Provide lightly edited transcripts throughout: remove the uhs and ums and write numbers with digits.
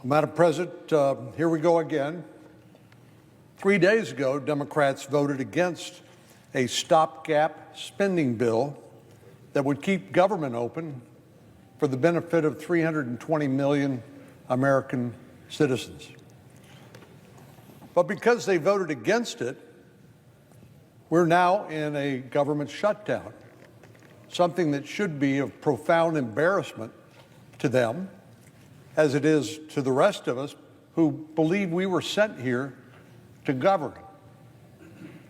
Madam President, here we go again. 3 days ago, Democrats voted against a stopgap spending bill that would keep government open for the benefit of 320 million American citizens. But because they voted against it, we're now in a government shutdown, something that should be of profound embarrassment to them, as it is to the rest of us who believe we were sent here to govern,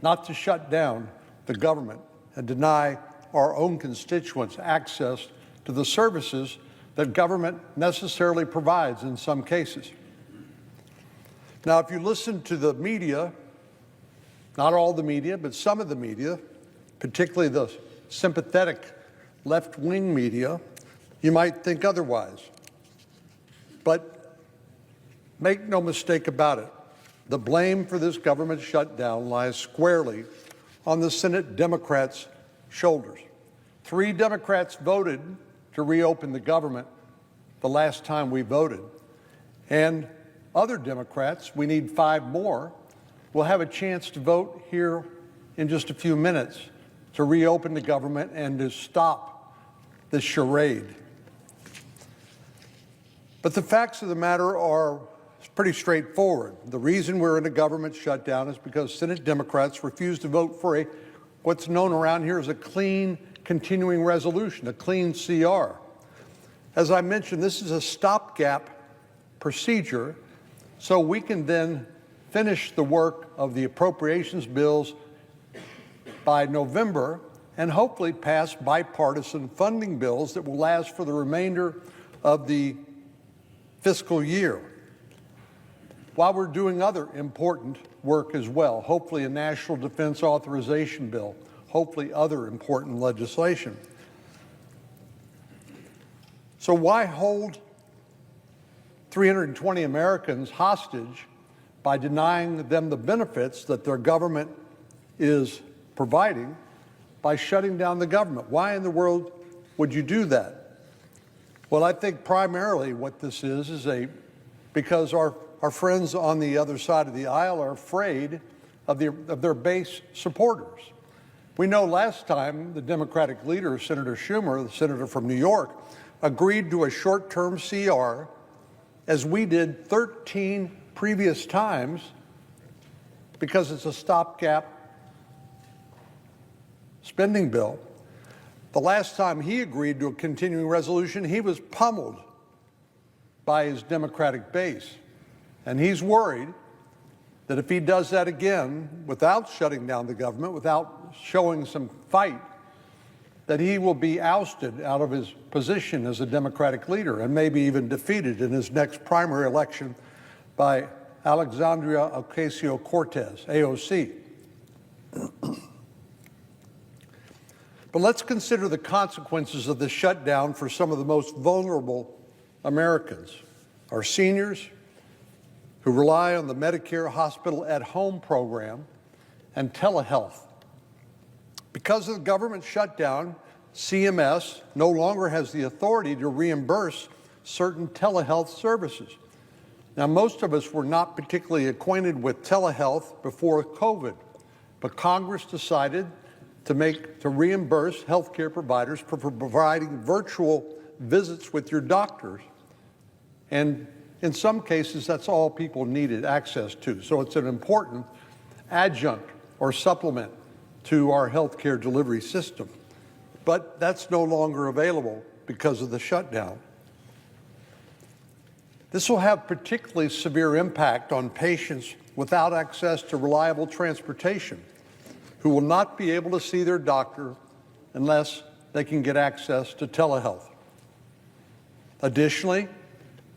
not to shut down the government and deny our own constituents access to the services that government necessarily provides in some cases. Now, if you listen to the media, not all the media, but some of the media, particularly the sympathetic left-wing media, you might think otherwise. But make no mistake about it, the blame for this government shutdown lies squarely on the Senate Democrats' shoulders. 3 Democrats voted to reopen the government the last time we voted. And other Democrats, we need 5 more, will have a chance to vote here in just a few minutes to reopen the government and to stop this charade. But the facts of the matter are pretty straightforward. The reason we're in a government shutdown is because Senate Democrats refused to vote for what's known around here as a clean continuing resolution, a clean CR. As I mentioned, this is a stopgap procedure, so we can then finish the work of the appropriations bills by November and hopefully pass bipartisan funding bills that will last for the remainder of the fiscal year, while we're doing other important work as well, hopefully a national defense authorization bill, hopefully other important legislation. So why hold 320 Americans hostage by denying them the benefits that their government is providing by shutting down the government? Why in the world would you do that? Well, I think primarily what this is because our friends on the other side of the aisle are afraid of their base supporters. We know last time the Democratic leader, Senator Schumer, the senator from New York, agreed to a short-term CR, as we did 13 previous times, because it's a stopgap spending bill. The last time he agreed to a continuing resolution, he was pummeled by his Democratic base. And he's worried that if he does that again, without shutting down the government, without showing some fight, that he will be ousted out of his position as a Democratic leader and maybe even defeated in his next primary election by Alexandria Ocasio-Cortez, AOC. But let's consider the consequences of the shutdown for some of the most vulnerable Americans, our seniors who rely on the Medicare Hospital at Home program and telehealth. Because of the government shutdown, CMS no longer has the authority to reimburse certain telehealth services. Now, most of us were not particularly acquainted with telehealth before COVID, but Congress decided to reimburse healthcare providers for providing virtual visits with your doctors. And in some cases, that's all people needed access to. So it's an important adjunct or supplement to our healthcare delivery system. But that's no longer available because of the shutdown. This will have particularly severe impact on patients without access to reliable transportation, who will not be able to see their doctor unless they can get access to telehealth. Additionally,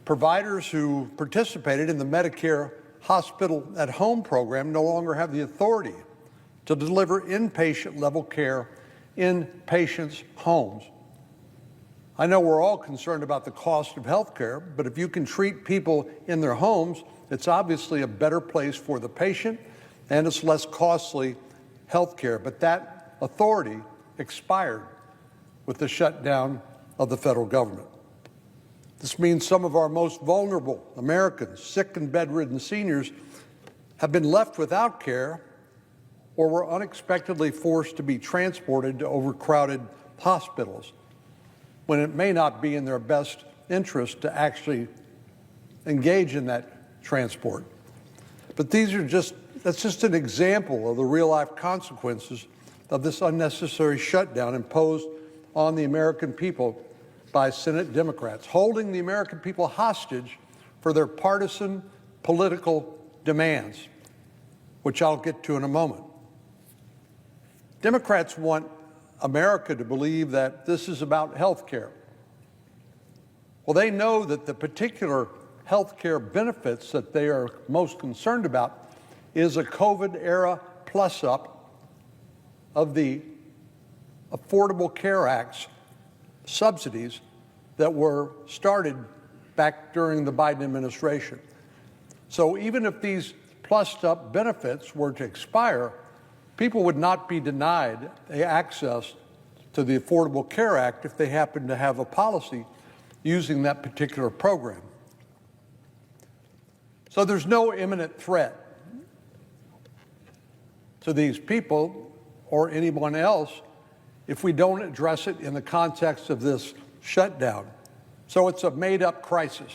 providers who participated in the Medicare Hospital at Home program no longer have the authority to deliver inpatient-level care in patients' homes. I know we're all concerned about the cost of health care, but if you can treat people in their homes, it's obviously a better place for the patient and it's less costly health care. But that authority expired with the shutdown of the federal government. This means some of our most vulnerable Americans, sick and bedridden seniors, have been left without care or were unexpectedly forced to be transported to overcrowded hospitals when it may not be in their best interest to actually engage in that transport. But that's just an example of the real-life consequences of this unnecessary shutdown imposed on the American people by Senate Democrats, holding the American people hostage for their partisan political demands, which I'll get to in a moment. Democrats want America to believe that this is about health care. Well, they know that the particular health care benefits that they are most concerned about is a COVID-era plus-up of the Affordable Care Act's subsidies that were started back during the Biden administration. So even if these plussed-up benefits were to expire, people would not be denied access to the Affordable Care Act if they happen to have a policy using that particular program. So there's no imminent threat to these people or anyone else if we don't address it in the context of this shutdown. So it's a made-up crisis.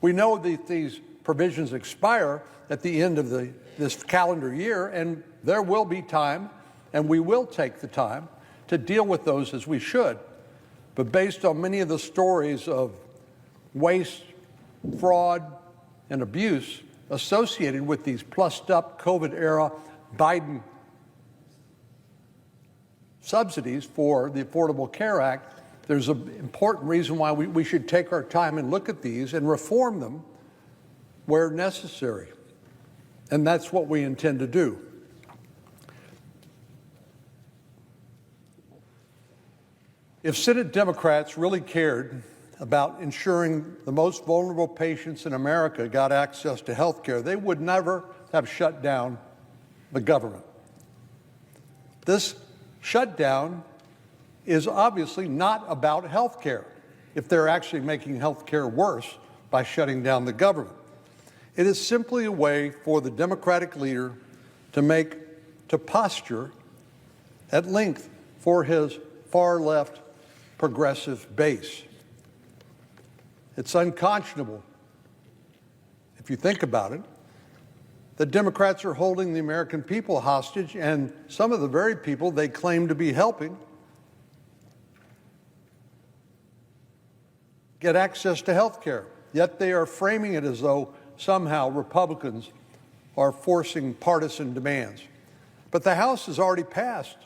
We know that these provisions expire at the end of this calendar year, and there will be time, and we will take the time to deal with those as we should. But based on many of the stories of waste, fraud, and abuse associated with these plussed-up COVID-era Biden subsidies for the Affordable Care Act, there's an important reason why we should take our time and look at these and reform them where necessary. And that's what we intend to do. If Senate Democrats really cared about ensuring the most vulnerable patients in America got access to health care, they would never have shut down the government. This shutdown is obviously not about health care, if they're actually making health care worse by shutting down the government. It is simply a way for the Democratic leader to posture at length for his far-left progressive base. It's unconscionable, if you think about it, that Democrats are holding the American people hostage, and some of the very people they claim to be helping get access to health care. Yet they are framing it as though somehow Republicans are forcing partisan demands. But the House has already passed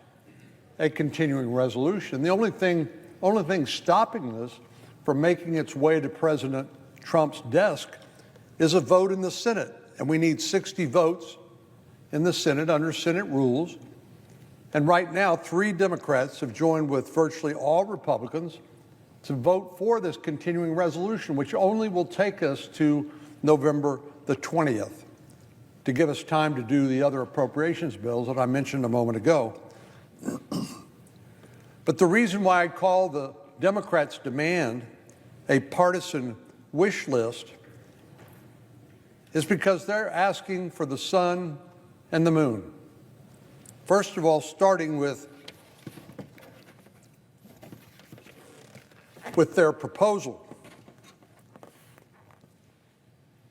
a continuing resolution. The only thing stopping this from making its way to President Trump's desk is a vote in the Senate. And we need 60 votes in the Senate under Senate rules. And right now, 3 Democrats have joined with virtually all Republicans to vote for this continuing resolution, which only will take us to November the 20th to give us time to do the other appropriations bills that I mentioned a moment ago. But the reason why I call the Democrats' demand a partisan wish list is because they're asking for the sun and the moon. First of all, starting with their proposal.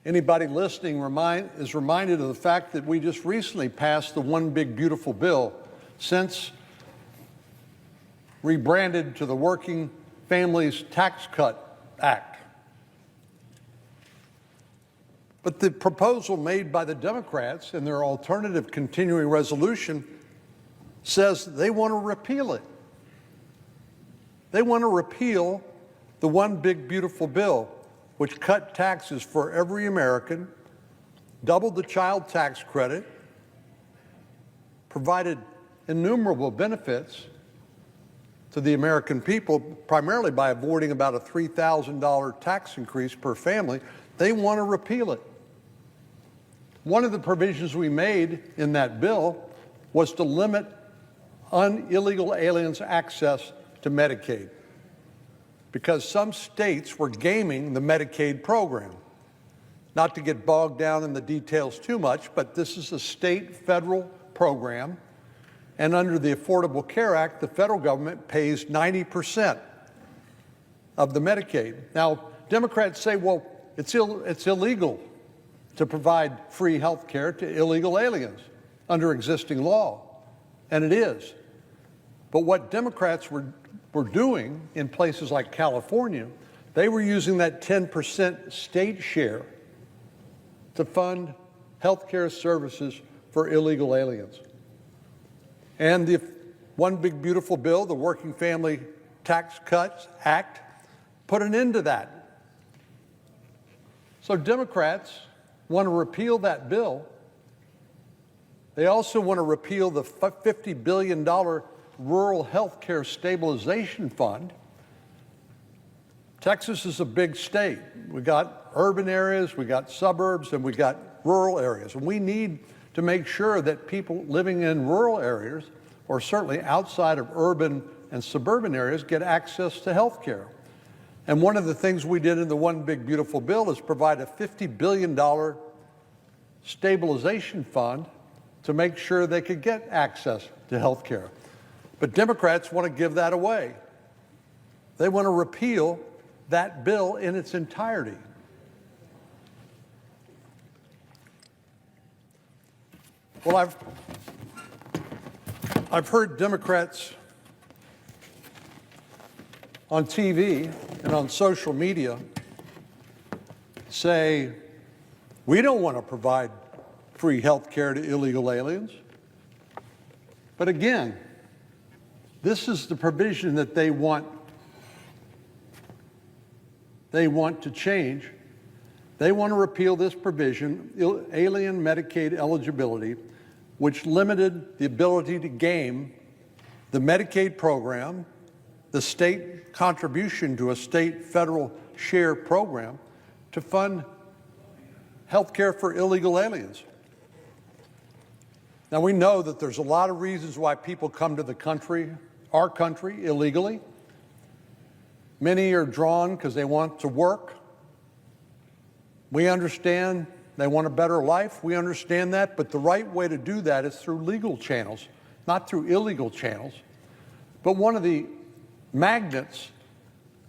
Anybody listening is reminded of the fact that we just recently passed the One Big Beautiful Bill, since rebranded to the Working Families Tax Cut Act. But the proposal made by the Democrats in their alternative continuing resolution says they want to repeal it. They want to repeal the One Big Beautiful Bill, which cut taxes for every American, doubled the child tax credit, provided innumerable benefits to the American people, primarily by avoiding about a $3,000 tax increase per family. They want to repeal it. One of the provisions we made in that bill was to limit illegal aliens' access to Medicaid, because some states were gaming the Medicaid program. Not to get bogged down in the details too much, but this is a state-federal program, and under the Affordable Care Act, the federal government pays 90% of the Medicaid. Now, Democrats say, well, it's illegal to provide free health care to illegal aliens under existing law, and it is. But what Democrats were doing in places like California, they were using that 10% state share to fund health care services for illegal aliens. And the one big beautiful bill, the Working Family Tax Cuts Act, put an end to that. So Democrats want to repeal that bill. They also want to repeal the $50 billion Rural Health Care Stabilization Fund. Texas is a big state. We got urban areas, we got suburbs, and we got rural areas. And we need to make sure that people living in rural areas, or certainly outside of urban and suburban areas, get access to health care. And one of the things we did in the One Big Beautiful Bill is provide a $50 billion stabilization fund to make sure they could get access to health care. But Democrats want to give that away. They want to repeal that bill in its entirety. Well, I've heard Democrats on TV and on social media say, we don't want to provide free health care to illegal aliens. But again, this is the provision that they want to change. They want to repeal this provision, alien Medicaid eligibility, which limited the ability to game the Medicaid program, the state contribution to a state federal share program, to fund health care for illegal aliens. Now, we know that there's a lot of reasons why people come to the country, our country, illegally. Many are drawn because they want to work. We understand they want a better life. We understand that, but the right way to do that is through legal channels, not through illegal channels. But one of the magnets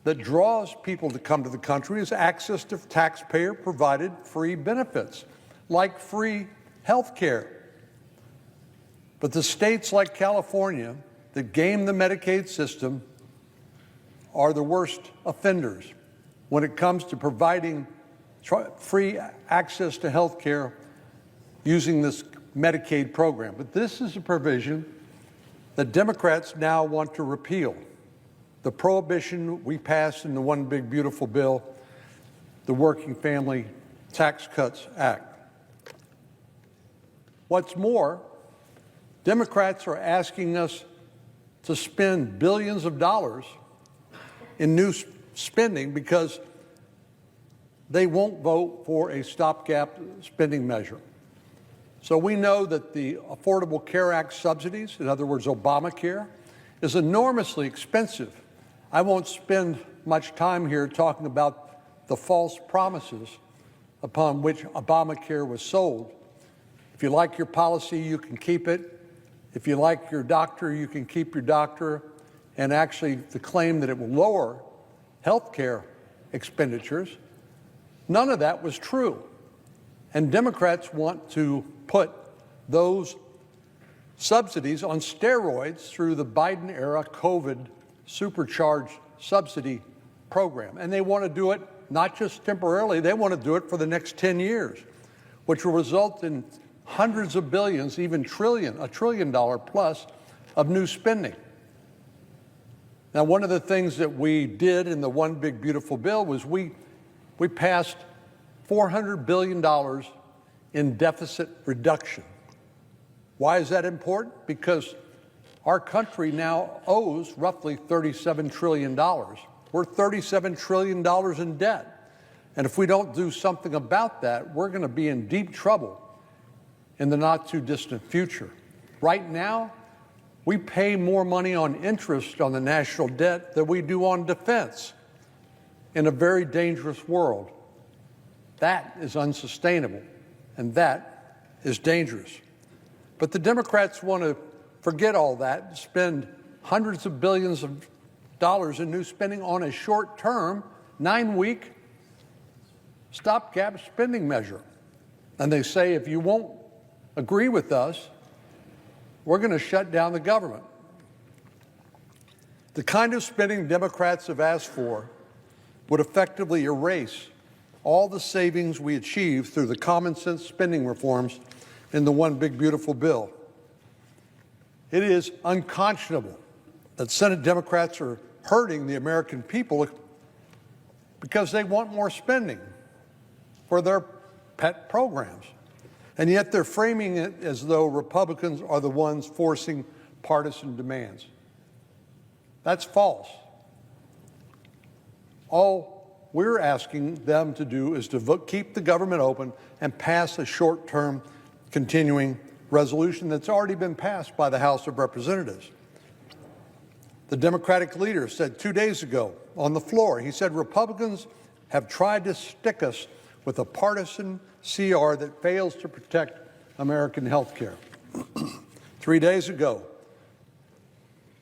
that draws people to come to the country is access to taxpayer-provided free benefits, like free health care. But the states like California that game the Medicaid system are the worst offenders when it comes to providing free access to health care using this Medicaid program. But this is a provision that Democrats now want to repeal. The prohibition we passed in the One Big Beautiful Bill, the Working Family Tax Cuts Act. What's more, Democrats are asking us to spend billions of dollars in new spending because they won't vote for a stopgap spending measure. So we know that the Affordable Care Act subsidies, in other words, Obamacare, is enormously expensive. I won't spend much time here talking about the false promises upon which Obamacare was sold. If you like your policy, you can keep it. If you like your doctor, you can keep your doctor. And actually, the claim that it will lower health care expenditures, none of that was true. And Democrats want to put those subsidies on steroids through the Biden-era COVID supercharged subsidy program. And they want to do it not just temporarily, they want to do it for the next 10 years, which will result in hundreds of billions, even $1 trillion plus of new spending. Now, one of the things that we did in the One Big Beautiful Bill was we passed $400 billion in deficit reduction. Why is that important? Because our country now owes roughly $37 trillion. We're $37 trillion in debt. And if we don't do something about that, we're going to be in deep trouble in the not too distant future. Right now, we pay more money on interest on the national debt than we do on defense. in a very dangerous world. That is unsustainable, and that is dangerous. But the Democrats want to forget all that and spend hundreds of billions of dollars in new spending on a short-term, 9-week stopgap spending measure. And they say, if you won't agree with us, we're going to shut down the government. The kind of spending Democrats have asked for would effectively erase all the savings we achieved through the common sense spending reforms in the One Big Beautiful Bill. It is unconscionable that Senate Democrats are hurting the American people because they want more spending for their pet programs. And yet they're framing it as though Republicans are the ones forcing partisan demands. That's false. All we're asking them to do is to keep the government open and pass a short-term continuing resolution that's already been passed by the House of Representatives. The Democratic leader said 2 days ago on the floor, he said, Republicans have tried to stick us with a partisan CR that fails to protect American health care. 3 days ago,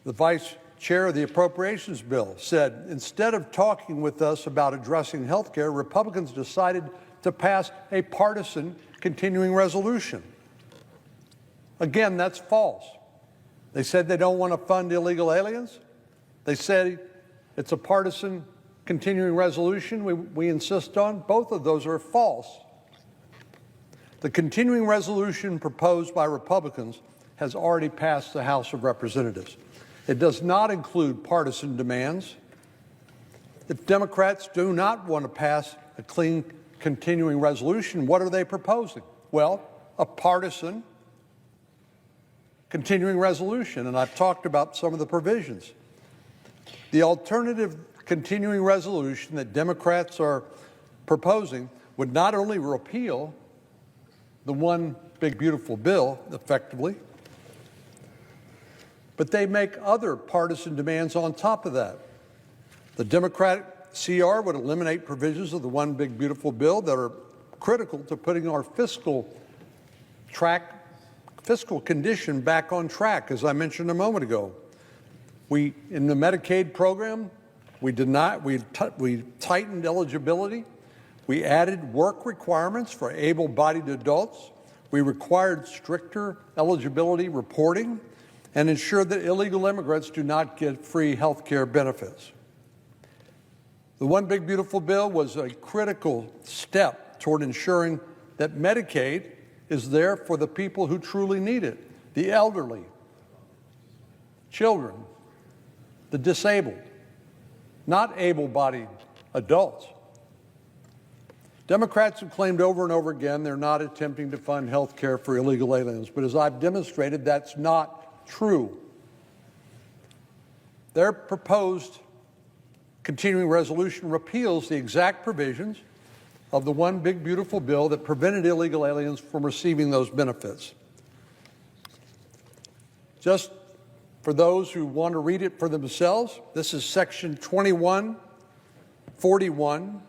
the vice chair of the Appropriations Bill said, instead of talking with us about addressing health care, Republicans decided to pass a partisan continuing resolution. Again, that's false. They said they don't want to fund illegal aliens. They said it's a partisan continuing resolution we insist on. Both of those are false. The continuing resolution proposed by Republicans has already passed the House of Representatives. It does not include partisan demands. If Democrats do not want to pass a clean continuing resolution, what are they proposing? Well, a partisan continuing resolution, and I've talked about some of the provisions. The alternative continuing resolution that Democrats are proposing would not only repeal the One Big Beautiful Bill effectively, but they make other partisan demands on top of that. The Democratic CR would eliminate provisions of the One Big Beautiful Bill that are critical to putting our fiscal condition back on track, as I mentioned a moment ago. In the Medicaid program, we tightened eligibility. We added work requirements for able-bodied adults. We required stricter eligibility reporting and ensured that illegal immigrants do not get free health care benefits. The One Big Beautiful Bill was a critical step toward ensuring that Medicaid is there for the people who truly need it, the elderly, children, the disabled, not able-bodied adults. Democrats have claimed over and over again they're not attempting to fund health care for illegal aliens, but as I've demonstrated, that's not true. Their proposed continuing resolution repeals the exact provisions of the One Big Beautiful Bill that prevented illegal aliens from receiving those benefits. Just for those who want to read it for themselves, this is Section 2141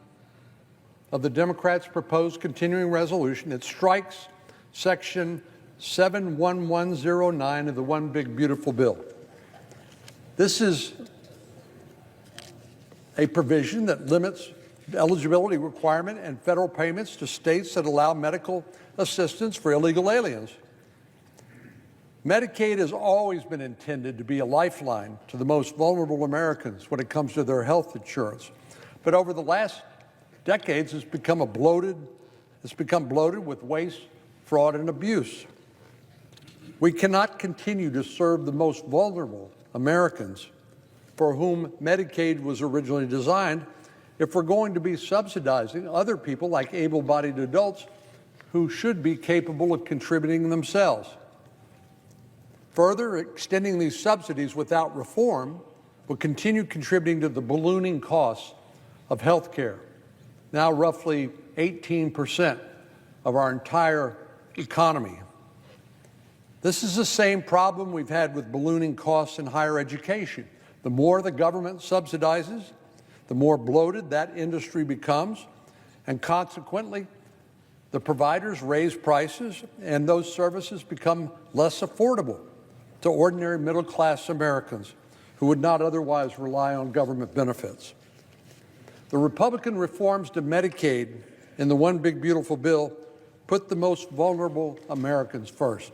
of the Democrats' proposed continuing resolution. It strikes Section 71109 of the One Big Beautiful Bill. This is a provision that limits the eligibility requirement and federal payments to states that allow medical assistance for illegal aliens. Medicaid has always been intended to be a lifeline to the most vulnerable Americans when it comes to their health insurance. But over the last decades, it's become bloated with waste, fraud, and abuse. We cannot continue to serve the most vulnerable Americans for whom Medicaid was originally designed if we're going to be subsidizing other people like able-bodied adults who should be capable of contributing themselves. Further, extending these subsidies without reform will continue contributing to the ballooning costs of health care, now roughly 18% of our entire economy. This is the same problem we've had with ballooning costs in higher education. The more the government subsidizes, the more bloated that industry becomes, and consequently, the providers raise prices and those services become less affordable to ordinary middle-class Americans who would not otherwise rely on government benefits. The Republican reforms to Medicaid in the One Big Beautiful Bill put the most vulnerable Americans first.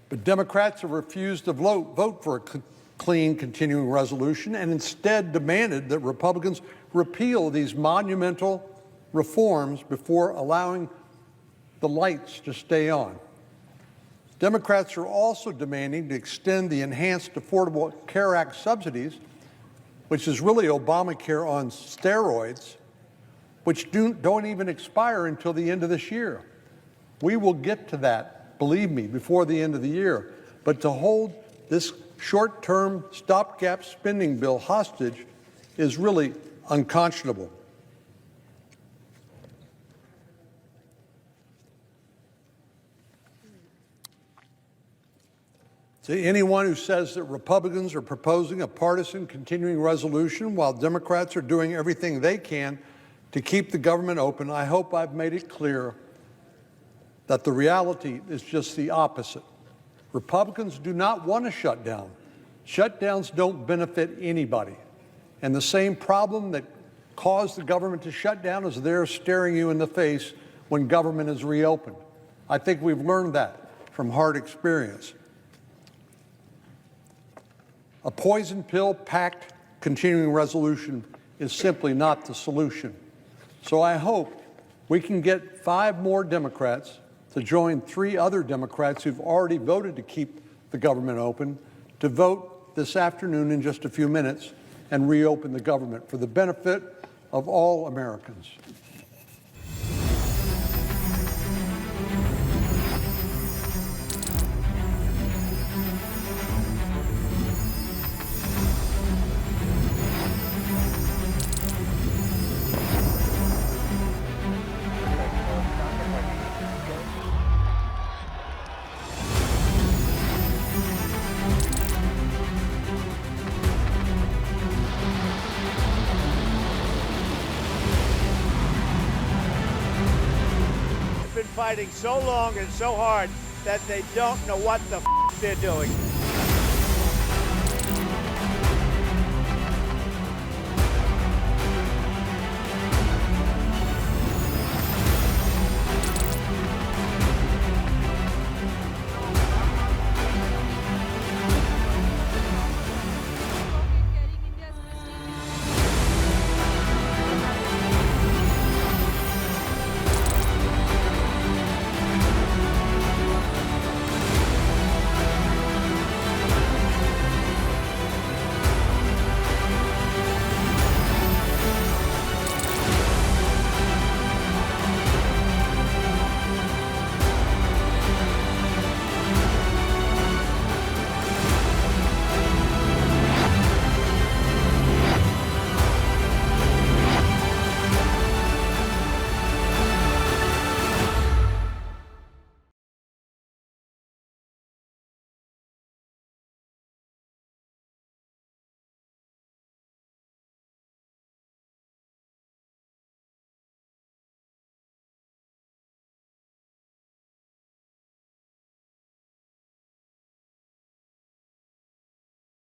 But Democrats have refused to vote for a clean continuing resolution and instead demanded that Republicans repeal these monumental reforms before allowing the lights to stay on. Democrats are also demanding to extend the Enhanced Affordable Care Act subsidies, which is really Obamacare on steroids, which don't even expire until the end of this year. We will get to that, believe me, before the end of the year. But to hold this short-term stopgap spending bill hostage is really unconscionable. To anyone who says that Republicans are proposing a partisan continuing resolution while Democrats are doing everything they can to keep the government open, I hope I've made it clear that the reality is just the opposite. Republicans do not want a shutdown. Shutdowns don't benefit anybody. And the same problem that caused the government to shut down is there staring you in the face when government is reopened. I think we've learned that from hard experience. A poison pill-packed continuing resolution is simply not the solution. So I hope we can get 5 more Democrats to join 3 other Democrats who've already voted to keep the government open to vote this afternoon in just a few minutes and reopen the government for the benefit of all Americans. Fighting so long and so hard that they don't know what the they're doing.